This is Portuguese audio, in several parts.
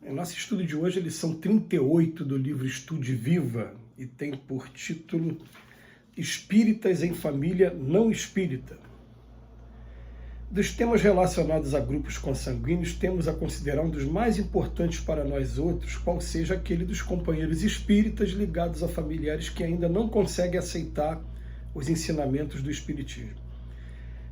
O nosso estudo de hoje é a lição 38 do livro Estude Viva e tem por título Espíritas em Família Não Espírita. Dos temas relacionados a grupos consanguíneos, temos a considerar um dos mais importantes para nós outros, qual seja aquele dos companheiros espíritas ligados a familiares que ainda não conseguem aceitar os ensinamentos do Espiritismo.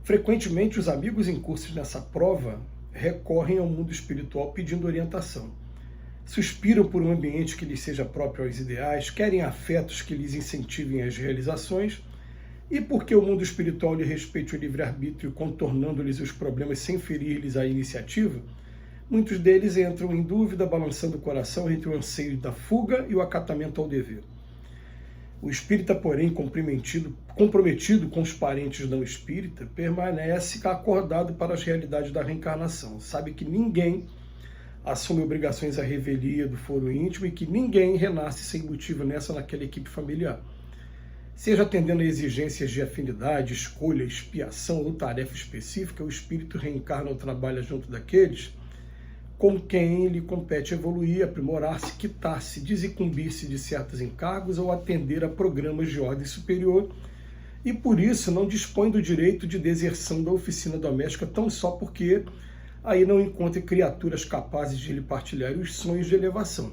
Frequentemente, os amigos em cursos nessa prova recorrem ao mundo espiritual pedindo orientação. Suspiram por um ambiente que lhes seja próprio aos ideais, querem afetos que lhes incentivem as realizações, e porque o mundo espiritual lhe respeite o livre-arbítrio, contornando-lhes os problemas sem ferir-lhes a iniciativa, muitos deles entram em dúvida, balançando o coração entre o anseio da fuga e o acatamento ao dever. O espírita, porém, comprometido com os parentes não espírita, permanece acordado para as realidades da reencarnação. Sabe que ninguém assume obrigações à revelia do foro íntimo e que ninguém renasce sem motivo nessa ou naquela equipe familiar. Seja atendendo a exigências de afinidade, escolha, expiação ou tarefa específica, o espírito reencarna ou trabalha junto daqueles com quem lhe compete evoluir, aprimorar-se, quitar-se, desincumbir-se de certos encargos ou atender a programas de ordem superior, e por isso não dispõe do direito de deserção da oficina doméstica tão só porque aí não encontre criaturas capazes de lhe partilhar os sonhos de elevação.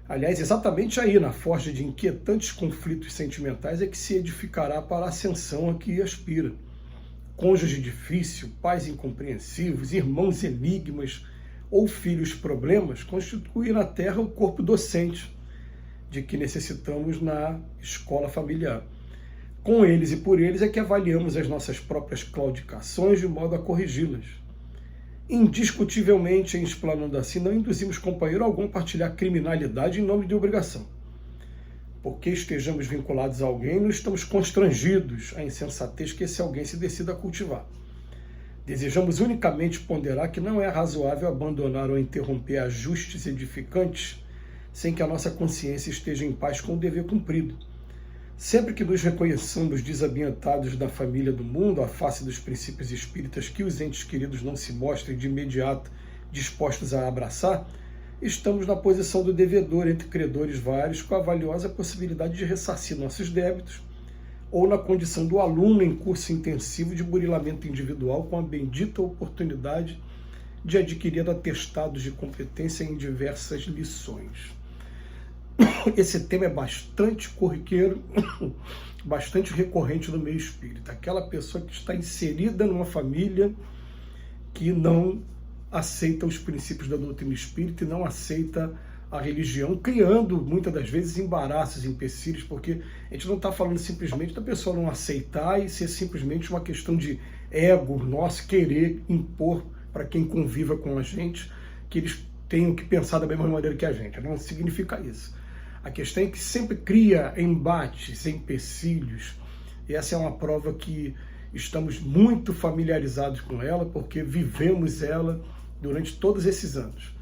Aliás, exatamente aí, na forja de inquietantes conflitos sentimentais, é que se edificará para a ascensão a que aspira. Cônjuge difícil, pais incompreensivos, irmãos enigmas ou filhos problemas constituem na Terra o corpo docente de que necessitamos na escola familiar. Com eles e por eles é que avaliamos as nossas próprias claudicações de modo a corrigi-las. Indiscutivelmente, em explanando assim, não induzimos companheiro algum a partilhar criminalidade em nome de obrigação. Porque estejamos vinculados a alguém, não estamos constrangidos à insensatez que esse alguém se decida a cultivar. Desejamos unicamente ponderar que não é razoável abandonar ou interromper ajustes edificantes sem que a nossa consciência esteja em paz com o dever cumprido. Sempre que nos reconheçamos desambientados da família do mundo, à face dos princípios espíritas que os entes queridos não se mostrem de imediato dispostos a abraçar, estamos na posição do devedor entre credores vários, com a valiosa possibilidade de ressarcir nossos débitos, ou na condição do aluno em curso intensivo de burilamento individual, com a bendita oportunidade de adquirir atestados de competência em diversas lições. Esse tema é bastante corriqueiro, bastante recorrente no meio espírita. Aquela pessoa que está inserida numa família que não aceita os princípios da doutrina espírita e não aceita a religião, criando muitas das vezes embaraços, empecilhos, porque a gente não está falando simplesmente da pessoa não aceitar e ser simplesmente uma questão de ego nosso, querer impor para quem conviva com a gente que eles tenham que pensar da mesma maneira que a gente. Não significa isso. A questão é que sempre cria embates, empecilhos, e essa é uma prova que estamos muito familiarizados com ela, porque vivemos ela durante todos esses anos.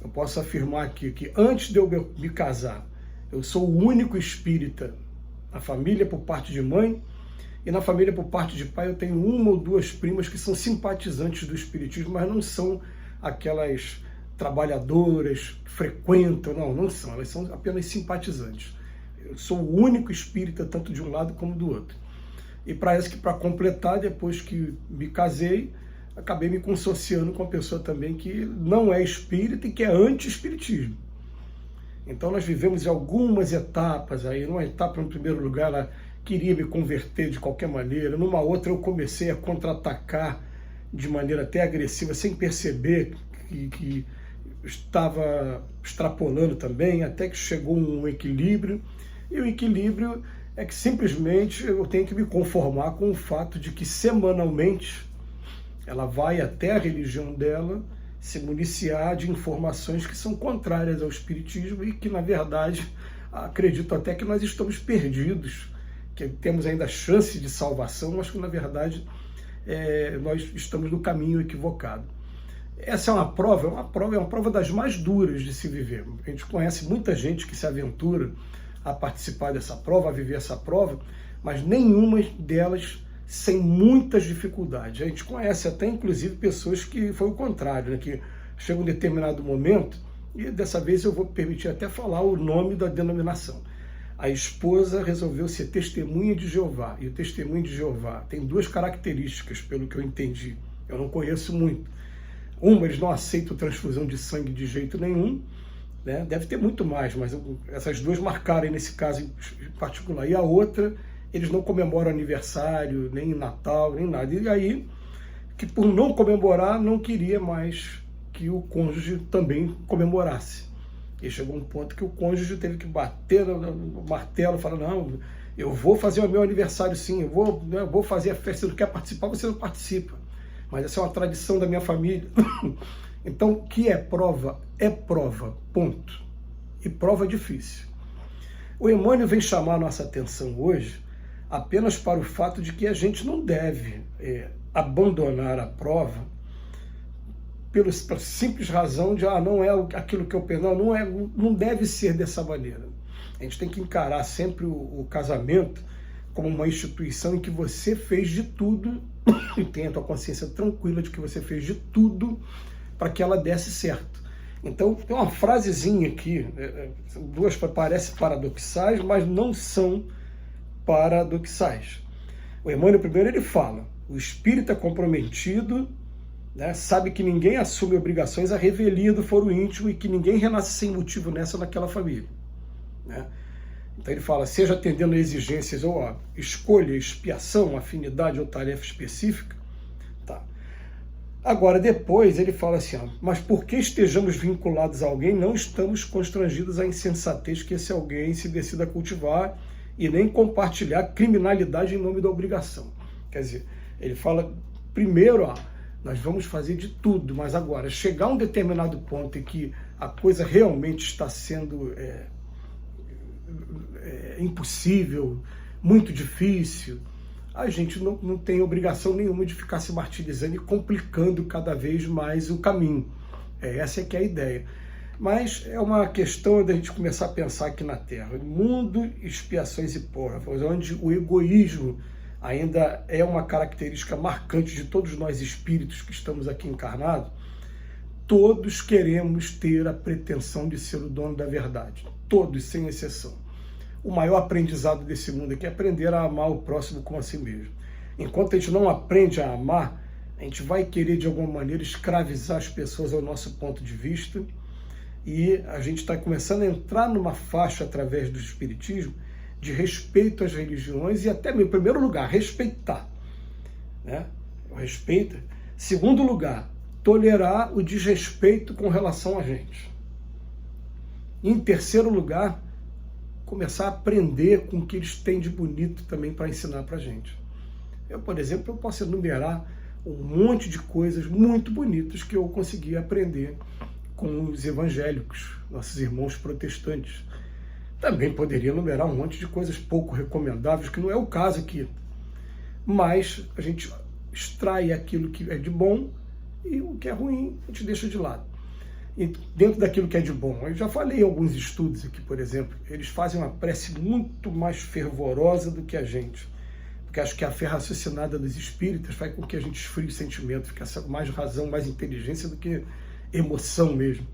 Eu posso afirmar aqui que antes de eu me casar, eu sou o único espírita na família por parte de mãe, e na família por parte de pai eu tenho uma ou duas primas que são simpatizantes do espiritismo, mas não são aquelas trabalhadoras, frequentam, não são, elas são apenas simpatizantes. Eu sou o único espírita, tanto de um lado como do outro. E parece que para completar, depois que me casei, acabei me consociando com uma pessoa também que não é espírita e que é anti-espiritismo. Então nós vivemos em algumas etapas aí. Numa etapa, no primeiro lugar, ela queria me converter de qualquer maneira. Numa outra, eu comecei a contra-atacar de maneira até agressiva, sem perceber que estava extrapolando também, até que chegou um equilíbrio, e o equilíbrio é que simplesmente eu tenho que me conformar com o fato de que semanalmente ela vai até a religião dela se municiar de informações que são contrárias ao espiritismo e que, na verdade, acredito até que nós estamos perdidos, que temos ainda chance de salvação, mas que, na verdade, nós estamos no caminho equivocado. Essa é uma prova das mais duras de se viver. A gente conhece muita gente que se aventura a participar dessa prova, a viver essa prova, mas nenhuma delas sem muitas dificuldades. A gente conhece até, inclusive, pessoas que foi o contrário, né? Que chega um determinado momento E dessa vez eu vou permitir até falar o nome da denominação. A esposa resolveu ser testemunha de Jeová. E o testemunho de Jeová tem duas características, pelo que eu entendi. Eu não conheço muito. Uma, eles não aceitam transfusão de sangue de jeito nenhum, né? Deve ter muito mais, mas essas duas marcaram nesse caso em particular. E a outra, eles não comemoram aniversário, nem Natal, nem nada. E aí, que por não comemorar, não queria mais que o cônjuge também comemorasse. E chegou um ponto que o cônjuge teve que bater no martelo, falar, não, eu vou fazer o meu aniversário sim, eu vou fazer a festa, você não quer participar, você não participa. Mas essa é uma tradição da minha família. Então, o que é prova, ponto. E prova difícil. O Emmanuel vem chamar a nossa atenção hoje apenas para o fato de que a gente não deve abandonar a prova pela simples razão de, não é aquilo que eu penso, não deve ser dessa maneira. A gente tem que encarar sempre o casamento como uma instituição em que você fez de tudo, e tenha a tua consciência tranquila de que você fez de tudo para que ela desse certo. Então, tem uma frasezinha aqui, duas parecem paradoxais, mas não são paradoxais. O Emmanuel primeiro ele fala, o espírito é comprometido, né, sabe que ninguém assume obrigações à revelia do foro íntimo e que ninguém renasce sem motivo nessa ou naquela família. Né? Então ele fala, seja atendendo a exigências ou escolha, expiação, afinidade ou tarefa específica. Tá. Agora, depois ele fala assim, mas porque estejamos vinculados a alguém, não estamos constrangidos à insensatez que esse alguém se decida a cultivar e nem compartilhar criminalidade em nome da obrigação. Quer dizer, ele fala, primeiro, nós vamos fazer de tudo, mas agora, chegar a um determinado ponto em que a coisa realmente está sendo impossível, muito difícil, a gente não tem obrigação nenhuma de ficar se martirizando e complicando cada vez mais o caminho. Essa é que é a ideia. Mas é uma questão da gente começar a pensar aqui na Terra. Mundo, expiações e provas, onde o egoísmo ainda é uma característica marcante de todos nós espíritos que estamos aqui encarnados. Todos queremos ter a pretensão de ser o dono da verdade. Todos, sem exceção. O maior aprendizado desse mundo aqui é aprender a amar o próximo como a si mesmo. Enquanto a gente não aprende a amar, a gente vai querer de alguma maneira escravizar as pessoas ao nosso ponto de vista, e a gente está começando a entrar numa faixa através do espiritismo de respeito às religiões e até, em primeiro lugar, respeitar. Né? Respeita. Segundo lugar, tolerar o desrespeito com relação a gente. Em terceiro lugar, começar a aprender com o que eles têm de bonito também para ensinar para a gente. Eu, por exemplo, eu posso enumerar um monte de coisas muito bonitas que eu consegui aprender com os evangélicos, nossos irmãos protestantes. Também poderia enumerar um monte de coisas pouco recomendáveis, que não é o caso aqui. Mas a gente extrai aquilo que é de bom e o que é ruim a gente deixa de lado. E dentro daquilo que é de bom, eu já falei em alguns estudos aqui, por exemplo, eles fazem uma prece muito mais fervorosa do que a gente. Porque acho que a fé raciocinada dos espíritas faz com que a gente esfrie o sentimento, fique mais razão, mais inteligência do que emoção mesmo.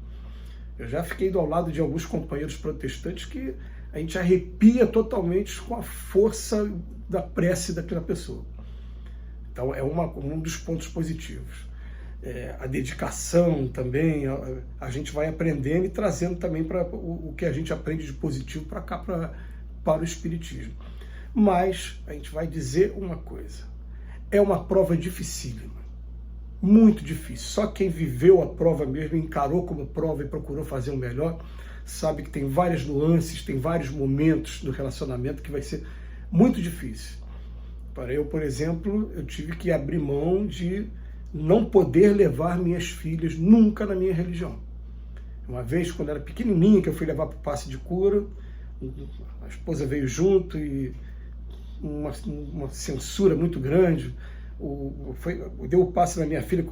Eu já fiquei ao lado de alguns companheiros protestantes que a gente arrepia totalmente com a força da prece daquela pessoa. Então é um dos pontos positivos. A dedicação também, a gente vai aprendendo e trazendo também para o que a gente aprende de positivo para cá, para o espiritismo. Mas a gente vai dizer uma coisa, é uma prova dificílima, muito difícil. Só quem viveu a prova mesmo, encarou como prova e procurou fazer o melhor, sabe que tem várias nuances, tem vários momentos do relacionamento que vai ser muito difícil. Para eu, por exemplo, eu tive que abrir mão de não poder levar minhas filhas nunca na minha religião. Uma vez, quando era pequenininha, que eu fui levar para o passe de cura, a esposa veio junto e uma censura muito grande, deu o passe na minha filha,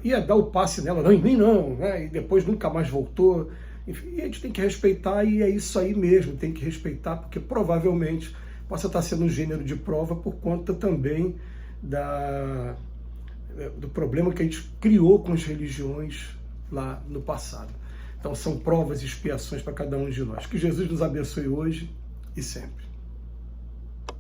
ia dar o passe nela, não, em mim não, né? E depois nunca mais voltou. Enfim, e a gente tem que respeitar, e é isso aí mesmo, tem que respeitar, porque provavelmente possa estar sendo um gênero de prova por conta também do problema que a gente criou com as religiões lá no passado. Então são provas e expiações para cada um de nós. Que Jesus nos abençoe hoje e sempre.